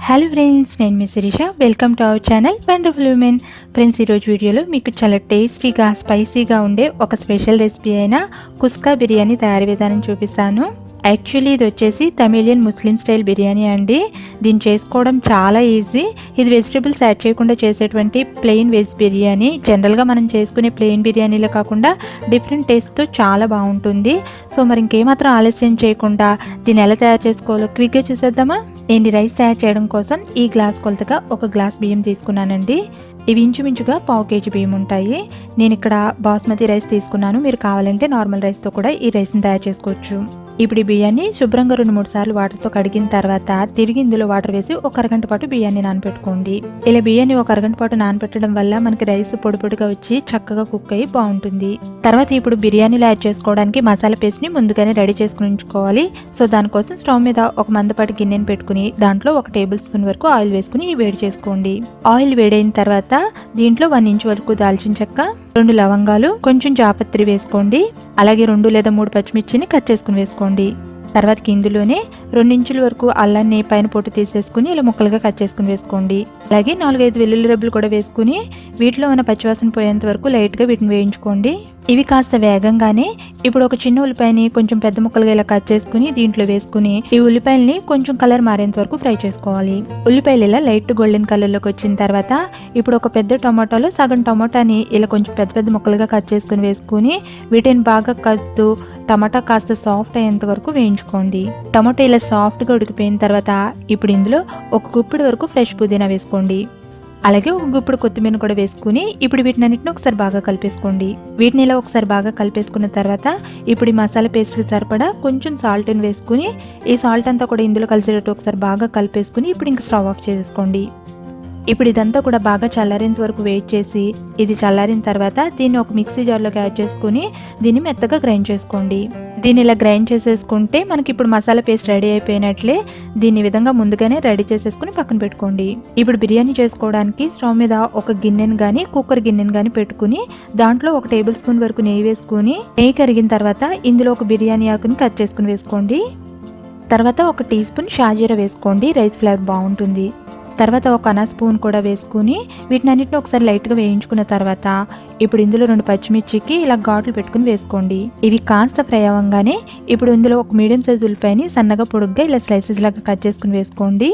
Hello friends, నేను మీ Sirisha. Welcome to our channel wonderful women. Friends, ఈరోజు వీడియోలో మీకు చాలా టేస్టీగా స్పైసీగా ఉండే ఒక స్పెషల్ రెసిపీ అయిన కుస్కా బిర్యానీ తయారీ విధానం చూపిస్తాను. యాక్చువల్లీ ఇది వచ్చేసి తమిళియన్ ముస్లిం స్టైల్ బిర్యానీ అండి. దీన్ని చేసుకోవడం చాలా ఈజీ. ఇది వెజిటేబుల్స్ యాడ్ చేయకుండా చేసేటువంటి ప్లెయిన్ వెజ్ బిర్యానీ. జనరల్గా మనం చేసుకునే ప్లెయిన్ బిర్యానీలో కాకుండా డిఫరెంట్ టేస్ట్తో చాలా బాగుంటుంది. సో మరి ఇంకేమాత్రం ఆలస్యం చేయకుండా దీన్ని ఎలా తయారు చేసుకోవాలో క్విక్గా చూసేద్దామా? నేను రైస్ తయారు చేయడం కోసం ఈ గ్లాస్ కొలతగా ఒక గ్లాస్ బియ్యం తీసుకున్నానండి. ఇవి ఇంచుమించుగా 1/2 kg బియ్యం ఉంటాయి. నేను ఇక్కడ బాస్మతి రైస్ తీసుకున్నాను. మీరు కావాలంటే నార్మల్ రైస్తో కూడా ఈ రైస్ని తయారు చేసుకోవచ్చు. ఇప్పుడు ఈ బియ్యాన్ని శుభ్రంగా 2-3 సార్లు వాటర్తో కడిగిన తర్వాత తిరిగి ఇందులో వాటర్ వేసి ఒక అరగంట పాటు బియ్యాన్ని నానబెట్టుకోండి. ఇలా బియ్యాన్ని ఒక అరగంట పాటు నానబెట్టడం వల్ల మనకి రైస్ పొడి పొడిగా వచ్చి చక్కగా కుక్ అయ్యి బాగుంటుంది. తర్వాత ఇప్పుడు బిర్యానీలో యాడ్ చేసుకోవడానికి మసాలా పేస్ట్ని ముందుగానే రెడీ చేసుకుని ఉంచుకోవాలి. సో దానికోసం స్టవ్ మీద ఒక మందపాటి గిన్నెని పెట్టుకుని దాంట్లో 1 టేబుల్ స్పూన్ వరకు ఆయిల్ వేసుకుని వేడి చేసుకోండి. ఆయిల్ వేడైన తర్వాత దీంట్లో 1 ఇంచ్ వరకు దాల్చిన చెక్క, 2 లవంగాలు, కొంచెం జాపత్రి వేసుకోండి. అలాగే 2 లేదా 3 పచ్చిమిర్చిని కట్ చేసుకుని వేసుకోండి. తర్వాతకి ఇందులోనే 2 ఇంచుల వరకు అల్లాన్ని పైన పొట్టు తీసేసుకుని ఇలా ముక్కలుగా కట్ చేసుకుని వేసుకోండి. అలాగే 4-5 వెల్లుల్లి రెబ్బలు కూడా వేసుకుని వీటిలో ఉన్న పచ్చివాసన పోయేంత వరకు లైట్గా వీటిని వేయించుకోండి. ఇవి కాస్త వేగంగానే ఇప్పుడు ఒక చిన్న ఉల్లిపాయని కొంచెం పెద్ద ముక్కలుగా ఇలా కట్ చేసుకుని దీంట్లో వేసుకుని ఈ ఉల్లిపాయల్ని కొంచెం కలర్ మారేంత వరకు ఫ్రై చేసుకోవాలి. ఉల్లిపాయలు ఇలా లైట్ గోల్డెన్ కలర్లోకి వచ్చిన తర్వాత ఇప్పుడు ఒక పెద్ద టమాటాలో సగం టమాటాని ఇలా కొంచెం పెద్ద పెద్ద ముక్కలుగా కట్ చేసుకుని వేసుకుని వీటిని బాగా కలుపుతూ టమాటా కాస్త సాఫ్ట్ అయ్యేంత వరకు వేయించుకోండి. టమాటా ఇలా సాఫ్ట్గా ఉడికిపోయిన తర్వాత ఇప్పుడు ఇందులో ఒక గుప్పిడి వరకు ఫ్రెష్ పుదీనా వేసుకోండి. అలాగే ఒక గుప్పుడు కొత్తిమీర కూడా వేసుకుని ఇప్పుడు వీటినన్నిటిని ఒకసారి బాగా కలిపేసుకోండి. వీటిని ఇలా ఒకసారి బాగా కలిపేసుకున్న తర్వాత ఇప్పుడు ఈ మసాలా పేస్ట్కి సరిపడా కొంచెం సాల్ట్ని వేసుకుని ఈ సాల్ట్ అంతా కూడా ఇందులో కలిసేటట్టు ఒకసారి బాగా కలిపేసుకుని ఇప్పుడు ఇంకా స్టవ్ ఆఫ్ చేసేసుకోండి. ఇప్పుడు ఇదంతా కూడా బాగా చల్లారేంత వరకు వెయిట్ చేసి ఇది చల్లారిన తర్వాత దీన్ని ఒక మిక్సీ జార్లోకి యాడ్ చేసుకుని దీన్ని మెత్తగా గ్రైండ్ చేసుకోండి. దీన్ని ఇలా గ్రైండ్ చేసేసుకుంటే మనకి ఇప్పుడు మసాలా పేస్ట్ రెడీ అయిపోయినట్లే. దీన్ని విధంగా ముందుగానే రెడీ చేసేసుకుని పక్కన పెట్టుకోండి. ఇప్పుడు బిర్యానీ చేసుకోవడానికి స్టవ్ మీద ఒక గిన్నెను కానీ కుక్కర్ గిన్నెను కానీ పెట్టుకుని దాంట్లో 1 టేబుల్ స్పూన్ వరకు నెయ్యి వేసుకుని నెయ్యి కరిగిన తర్వాత ఇందులో ఒక బిర్యానీ ఆకుని కట్ చేసుకుని వేసుకోండి. తర్వాత 1 టీ స్పూన్ షాజీరా వేసుకోండి, రైస్ ఫ్లేవర్ బాగుంటుంది. తర్వాత 1 అనా స్పూన్ కూడా వేసుకుని వీటినన్నిటిని ఒకసారి లైట్గా వేయించుకున్న తర్వాత ఇప్పుడు ఇందులో 2 పచ్చిమిర్చికి ఇలా ఘాట్లు పెట్టుకుని వేసుకోండి. ఇవి కాస్త ఫ్రై అవ్వగానే ఇప్పుడు ఇందులో ఒక మీడియం సైజ్ ఉల్లిపాయని సన్నగా పొడుగ్గా ఇలా స్లైసెస్ లాగా కట్ చేసుకుని వేసుకోండి.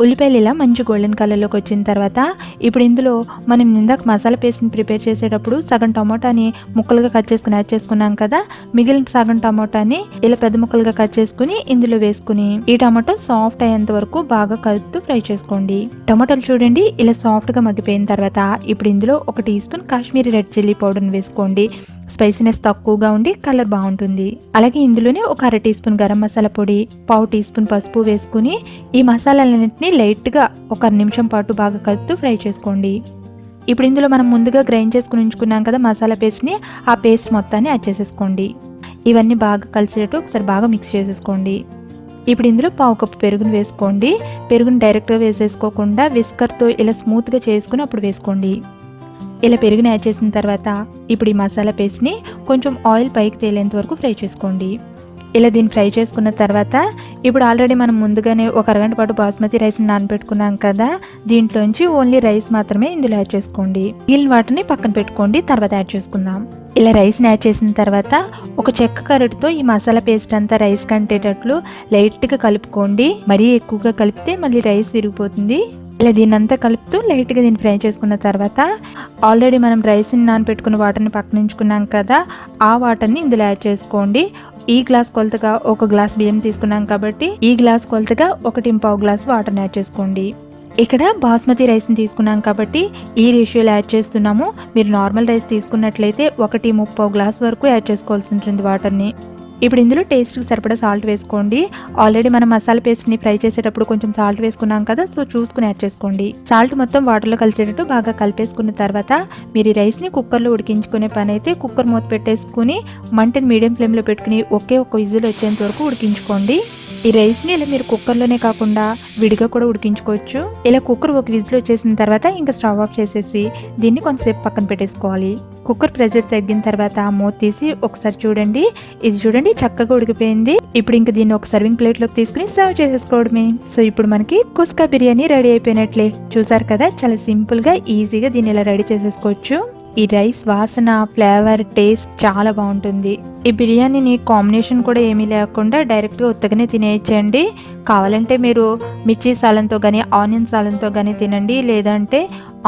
ఉల్లిపాయలు ఇలా మంచి గోల్డెన్ కలర్లోకి వచ్చిన తర్వాత ఇప్పుడు ఇందులో మనం ఇందాక మసాలా పేస్ట్ని ప్రిపేర్ చేసేటప్పుడు సగం టమాటాని ముక్కలుగా కట్ చేసుకుని యాడ్ చేసుకున్నాం కదా, మిగిలిన సగం టమాటాని ఇలా పెద్ద ముక్కలుగా కట్ చేసుకుని ఇందులో వేసుకుని ఈ టమాటో సాఫ్ట్ అయ్యేంత వరకు బాగా కలుపుతూ ఫ్రై చేసుకోండి. టమాటాలు చూడండి ఇలా సాఫ్ట్గా మగ్గిపోయిన తర్వాత ఇప్పుడు ఇందులో 1 teaspoon Kashmiri red chilli పౌడర్ని వేసుకోండి. స్పైసీనెస్ తక్కువగా ఉండి కలర్ బాగుంటుంది. అలాగే ఇందులోనే 1 అర టీ స్పూన్ గరం మసాలా పొడి, 1/2 టీ స్పూన్ పసుపు వేసుకుని ఈ మసాలాలన్నింటినీ లైట్గా 1 నిమిషం పాటు బాగా కలుపుతూ ఫ్రై చేసుకోండి. ఇప్పుడు ఇందులో మనం ముందుగా గ్రైండ్ చేసుకుని ఉంచుకున్నాం కదా మసాలా పేస్ట్ని, ఆ పేస్ట్ మొత్తాన్ని యాడ్ చేసేసుకోండి. ఇవన్నీ బాగా కలిసేటట్టు ఒకసారి బాగా మిక్స్ చేసేసుకోండి. ఇప్పుడు ఇందులో 1/2 కప్పు పెరుగుని వేసుకోండి. పెరుగుని డైరెక్ట్గా వేసేసుకోకుండా విస్కర్తో ఇలా స్మూత్గా చేసుకుని అప్పుడు వేసుకోండి. ఇలా పెరుగుని యాడ్ చేసిన తర్వాత ఇప్పుడు ఈ మసాలా పేస్ట్ని కొంచెం ఆయిల్ పైకి తేలేంత వరకు ఫ్రై చేసుకోండి. ఇలా దీన్ని ఫ్రై చేసుకున్న తర్వాత ఇప్పుడు ఆల్రెడీ మనం ముందుగానే 1 అరగంట పాటు బాస్మతి రైస్ని నానబెట్టుకున్నాం కదా, దీంట్లోంచి ఓన్లీ రైస్ మాత్రమే ఇందులో యాడ్ చేసుకోండి. మిగిలిన వాటిని పక్కన పెట్టుకోండి, తర్వాత యాడ్ చేసుకుందాం. ఇలా రైస్ని యాడ్ చేసిన తర్వాత ఒక చెక్క కరడుతో ఈ మసాలా పేస్ట్ అంతా రైస్ కంటేటట్లు లైట్గా కలుపుకోండి. మరీ ఎక్కువగా కలిపితే మళ్ళీ రైస్ విరిగిపోతుంది. ఇలా దీన్నంతా కలుపుతూ లైట్గా దీన్ని ఫ్రై చేసుకున్న తర్వాత ఆల్రెడీ మనం రైస్ని నానబెట్టుకున్న వాటర్ని పక్కన ఉంచుకున్నాం కదా, ఆ వాటర్ని ఇందులో యాడ్ చేసుకోండి. ఈ గ్లాస్ కొలతగా 1 గ్లాస్ బియ్యం తీసుకున్నాం కాబట్టి ఈ గ్లాస్ కొలతగా 1.25 గ్లాస్ వాటర్ని యాడ్ చేసుకోండి. ఇక్కడ బాస్మతి రైస్ని తీసుకున్నాం కాబట్టి ఈ రేషియోలో యాడ్ చేస్తున్నాము. మీరు నార్మల్ రైస్ తీసుకున్నట్లయితే 1.30 గ్లాస్ వరకు యాడ్ చేసుకోవాల్సి ఉంటుంది వాటర్ని. ఇప్పుడు ఇందులో టేస్ట్కి సరిపడా సాల్ట్ వేసుకోండి. ఆల్రెడీ మనం మసాలా పేస్ట్ని ఫ్రై చేసేటప్పుడు కొంచెం సాల్ట్ వేసుకున్నాం కదా, సో చూసుకుని యాడ్ చేసుకోండి. సాల్ట్ మొత్తం వాటర్లో కలిసేటట్టు బాగా కలిపేసుకున్న తర్వాత మీరు ఈ రైస్ని కుక్కర్లో ఉడికించుకునే పని అయితే కుక్కర్ మూత పెట్టేసుకుని మంటని మీడియం ఫ్లేమ్లో పెట్టుకుని ఒకే 1 విజిల్ వచ్చేంత వరకు ఉడికించుకోండి. ఈ రైస్ని ఇలా మీరు కుక్కర్లోనే కాకుండా విడిగా కూడా ఉడికించుకోవచ్చు. ఇలా కుక్కర్ 1 విజిల్ వచ్చేసిన తర్వాత ఇంకా స్టవ్ ఆఫ్ చేసేసి దీన్ని కొంతసేపు పక్కన పెట్టేసుకోవాలి. కుక్కర్ ప్రెషర్ తగ్గిన తర్వాత మూత తీసి ఒకసారి చూడండి. ఇది చూడండి చూడండి చక్కగా ఉడికిపోయింది. ఇప్పుడు ఇంక దీన్ని ఒక సర్వింగ్ ప్లేట్లోకి తీసుకుని సర్వ్ చేసేసుకోవడమే. సో ఇప్పుడు మనకి కుస్కా బిర్యానీ రెడీ అయిపోయినట్లే. చూసారు కదా, చాలా సింపుల్గా ఈజీగా దీన్ని ఇలా రెడీ చేసేసుకోవచ్చు. ఈ రైస్ వాసన, ఫ్లేవర్, టేస్ట్ చాలా బాగుంటుంది. ఈ బిర్యానీని కాంబినేషన్ కూడా ఏమీ లేకుండా డైరెక్ట్గా ఉత్తగానే తినేయచ్చండి. కావాలంటే మీరు మిర్చి సాలంతో కానీ ఆనియన్ సాలంతో కానీ తినండి, లేదంటే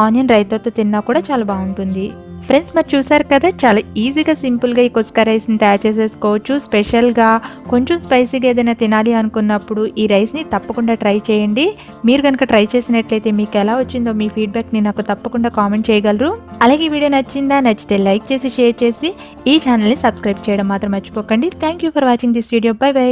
ఆనియన్ రైతాతో తిన్నా కూడా చాలా బాగుంటుంది. ఫ్రెండ్స్, మరి చూసారు కదా, చాలా ఈజీగా సింపుల్గా ఈ కుస్కా రైస్ని తయారు చేసేసుకోవచ్చు. స్పెషల్గా కొంచెం స్పైసీగా ఏదైనా తినాలి అనుకున్నప్పుడు ఈ రైస్ని తప్పకుండా ట్రై చేయండి. మీరు కనుక ట్రై చేసినట్లయితే మీకు ఎలా వచ్చిందో మీ ఫీడ్బ్యాక్ని నాకు తప్పకుండా కామెంట్ చేయగలరు. అలాగే ఈ వీడియో నచ్చిందా? నచ్చితే లైక్ చేసి షేర్ చేసి ఈ ఛానల్ని సబ్స్క్రైబ్ చేయడం మాత్రం మర్చిపోకండి. Thank you for watching this video. By by.